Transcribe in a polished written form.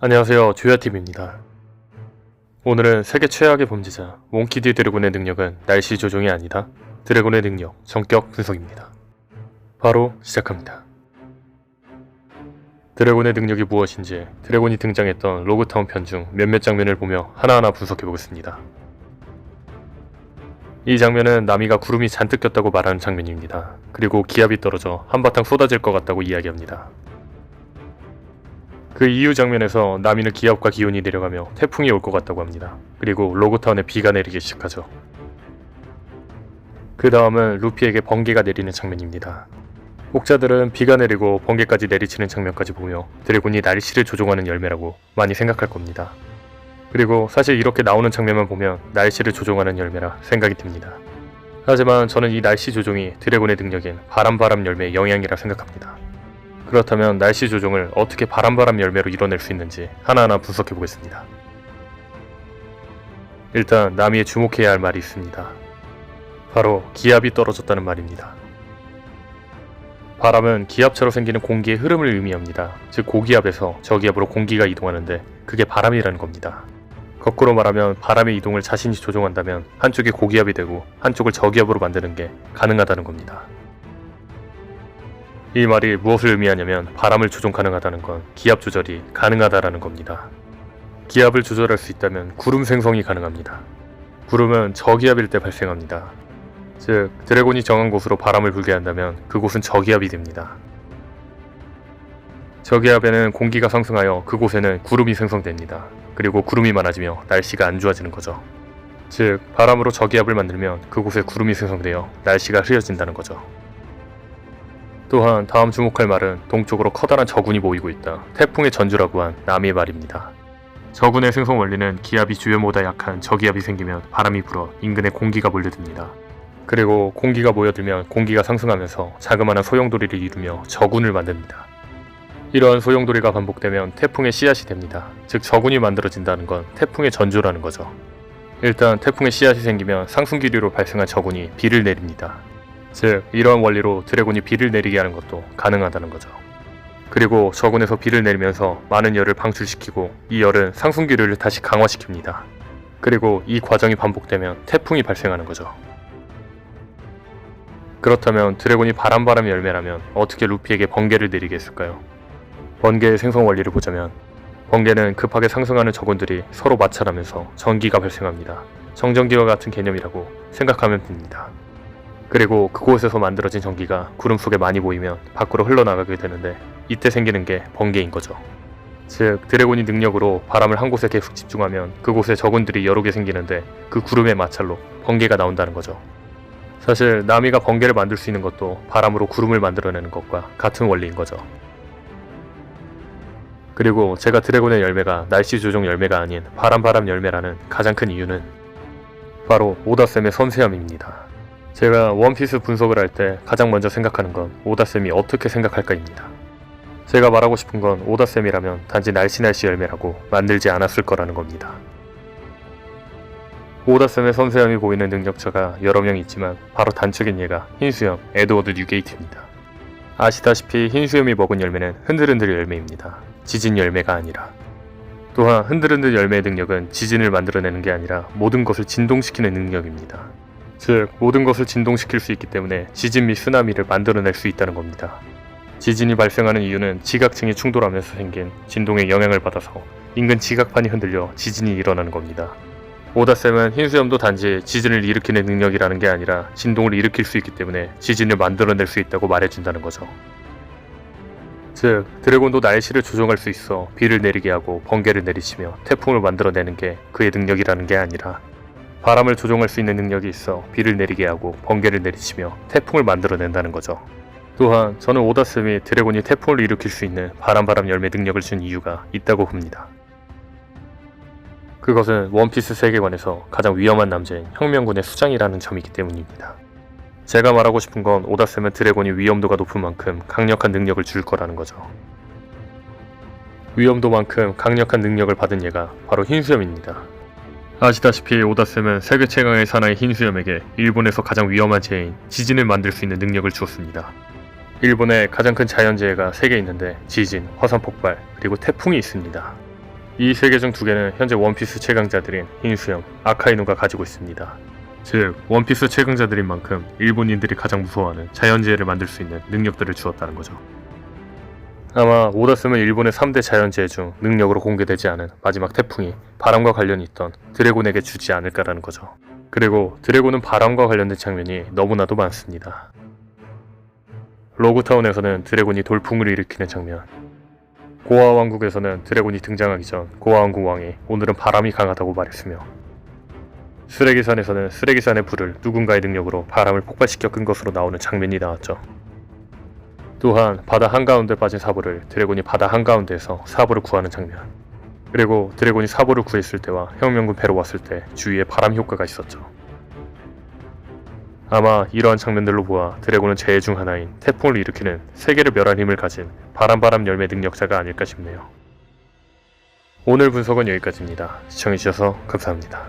안녕하세요, 조야TV입니다. 오늘은 세계 최악의 범죄자 몽키 D 드래곤의 능력은 날씨 조종이 아니다. 드래곤의 능력, 전격 분석입니다. 바로 시작합니다. 드래곤의 능력이 무엇인지 드래곤이 등장했던 로그타운 편 중 몇몇 장면을 보며 하나하나 분석해보겠습니다. 이 장면은 나미가 구름이 잔뜩 꼈다고 말하는 장면입니다. 그리고 기압이 떨어져 한바탕 쏟아질 것 같다고 이야기합니다. 그 이후 장면에서 나미는 기압과 기온이 내려가며 태풍이 올 것 같다고 합니다. 그리고 로그타운에 비가 내리기 시작하죠. 그 다음은 루피에게 번개가 내리는 장면입니다. 혹자들은 비가 내리고 번개까지 내리치는 장면까지 보며 드래곤이 날씨를 조종하는 열매라고 많이 생각할 겁니다. 그리고 사실 이렇게 나오는 장면만 보면 날씨를 조종하는 열매라 생각이 듭니다. 하지만 저는 이 날씨 조종이 드래곤의 능력인 바람 열매의 영향이라 생각합니다. 그렇다면 날씨 조종을 어떻게 바람 열매로 이뤄낼 수 있는지 하나하나 분석해보겠습니다. 일단 나미에 주목해야 할 말이 있습니다. 바로 기압이 떨어졌다는 말입니다. 바람은 기압처럼 생기는 공기의 흐름을 의미합니다. 즉 고기압에서 저기압으로 공기가 이동하는데 그게 바람이라는 겁니다. 거꾸로 말하면 바람의 이동을 자신이 조종한다면 한쪽이 고기압이 되고 한쪽을 저기압으로 만드는 게 가능하다는 겁니다. 이 말이 무엇을 의미하냐면 바람을 조종 가능하다는 건 기압 조절이 가능하다라는 겁니다. 기압을 조절할 수 있다면 구름 생성이 가능합니다. 구름은 저기압일 때 발생합니다. 즉 드래곤이 정한 곳으로 바람을 불게 한다면 그곳은 저기압이 됩니다. 저기압에는 공기가 상승하여 그곳에는 구름이 생성됩니다. 그리고 구름이 많아지며 날씨가 안 좋아지는 거죠. 즉 바람으로 저기압을 만들면 그곳에 구름이 생성되어 날씨가 흐려진다는 거죠. 또한 다음 주목할 말은 동쪽으로 커다란 저군이 모이고 있다. 태풍의 전주라고 한 나미의 말입니다. 저군의 생성 원리는 기압이 주변보다 약한 저기압이 생기면 바람이 불어 인근에 공기가 몰려듭니다. 그리고 공기가 모여들면 공기가 상승하면서 자그마한 소용돌이를 이루며 저군을 만듭니다. 이러한 소용돌이가 반복되면 태풍의 씨앗이 됩니다. 즉 저군이 만들어진다는 건 태풍의 전조라는 거죠. 일단 태풍의 씨앗이 생기면 상승기류로 발생한 저군이 비를 내립니다. 즉 이러한 원리로 드래곤이 비를 내리게 하는 것도 가능하다는 거죠. 그리고 저군에서 비를 내리면서 많은 열을 방출시키고 이 열은 상승기류를 다시 강화시킵니다. 그리고 이 과정이 반복되면 태풍이 발생하는 거죠. 그렇다면 드래곤이 바람 열매라면 어떻게 루피에게 번개를 내리게 했을까요? 번개의 생성 원리를 보자면 번개는 급하게 상승하는 저군들이 서로 마찰하면서 전기가 발생합니다. 정전기와 같은 개념이라고 생각하면 됩니다. 그리고 그곳에서 만들어진 전기가 구름 속에 많이 모이면 밖으로 흘러나가게 되는데 이때 생기는 게 번개인 거죠. 즉 드래곤이 능력으로 바람을 한 곳에 계속 집중하면 그곳에 저군들이 여러 개 생기는데 그 구름의 마찰로 번개가 나온다는 거죠. 사실 나미가 번개를 만들 수 있는 것도 바람으로 구름을 만들어내는 것과 같은 원리인 거죠. 그리고 제가 드래곤의 열매가 날씨 조종 열매가 아닌 바람 열매라는 가장 큰 이유는 바로 오다쌤의 섬세함입니다. 제가 원피스 분석을 할 때 가장 먼저 생각하는 건 오다쌤이 어떻게 생각할까입니다. 제가 말하고 싶은 건 오다쌤이라면 단지 날씨 열매라고 만들지 않았을 거라는 겁니다. 오다쌤의 섬세함이 보이는 능력자가 여러 명 있지만 바로 단축인 예가 흰수염 에드워드 뉴게이트입니다. 아시다시피 흰수염이 먹은 열매는 흔들흔들 열매입니다. 지진 열매가 아니라. 또한 흔들흔들 열매의 능력은 지진을 만들어내는 게 아니라 모든 것을 진동시키는 능력입니다. 즉 모든 것을 진동시킬 수 있기 때문에 지진 및 쓰나미를 만들어낼 수 있다는 겁니다. 지진이 발생하는 이유는 지각층이 충돌하면서 생긴 진동의 영향을 받아서 인근 지각판이 흔들려 지진이 일어나는 겁니다. 오다쌤은 흰수염도 단지 지진을 일으키는 능력이라는 게 아니라 진동을 일으킬 수 있기 때문에 지진을 만들어낼 수 있다고 말해준다는 거죠. 즉 드래곤도 날씨를 조종할 수 있어 비를 내리게 하고 번개를 내리치며 태풍을 만들어내는 게 그의 능력이라는 게 아니라 바람을 조종할 수 있는 능력이 있어 비를 내리게 하고 번개를 내리치며 태풍을 만들어낸다는 거죠. 또한 저는 오다쌤이 드래곤이 태풍을 일으킬 수 있는 바람 열매 능력을 준 이유가 있다고 봅니다. 그것은 원피스 세계관에서 가장 위험한 남자인 혁명군의 수장이라는 점이기 때문입니다. 제가 말하고 싶은 건 오다쌤은 드래곤이 위험도가 높은 만큼 강력한 능력을 줄 거라는 거죠. 위험도만큼 강력한 능력을 받은 얘가 바로 흰수염입니다. 아시다시피 오다쌤은 세계 최강의 사나이 흰수염에게 일본에서 가장 위험한 재해인 지진을 만들 수 있는 능력을 주었습니다. 일본에 가장 큰 자연재해가 3개 있는데 지진, 화산 폭발, 그리고 태풍이 있습니다. 이 세 개 중 두 개는 현재 원피스 최강자들인 흰수염, 아카이누가 가지고 있습니다. 즉, 원피스 최강자들인 만큼 일본인들이 가장 무서워하는 자연재해를 만들 수 있는 능력들을 주었다는 거죠. 아마 오다 쓰면 일본의 3대 자연재해 중 능력으로 공개되지 않은 마지막 태풍이 바람과 관련이 있던 드래곤에게 주지 않을까라는 거죠. 그리고 드래곤은 바람과 관련된 장면이 너무나도 많습니다. 로그타운에서는 드래곤이 돌풍을 일으키는 장면, 고아 왕국에서는 드래곤이 등장하기 전 고아 왕국 왕이 오늘은 바람이 강하다고 말했으며, 쓰레기산에서는 쓰레기산의 불을 누군가의 능력으로 바람을 폭발시켜 끈 것으로 나오는 장면이 나왔죠. 또한 바다 한가운데 빠진 사보를 드래곤이 바다 한가운데에서 사보를 구하는 장면, 그리고 드래곤이 사보를 구했을 때와 혁명군 배로 왔을 때 주위에 바람 효과가 있었죠. 아마 이러한 장면들로 보아 드래곤은 재해 중 하나인 태풍을 일으키는 세계를 멸할 힘을 가진 바람 열매 능력자가 아닐까 싶네요. 오늘 분석은 여기까지입니다. 시청해주셔서 감사합니다.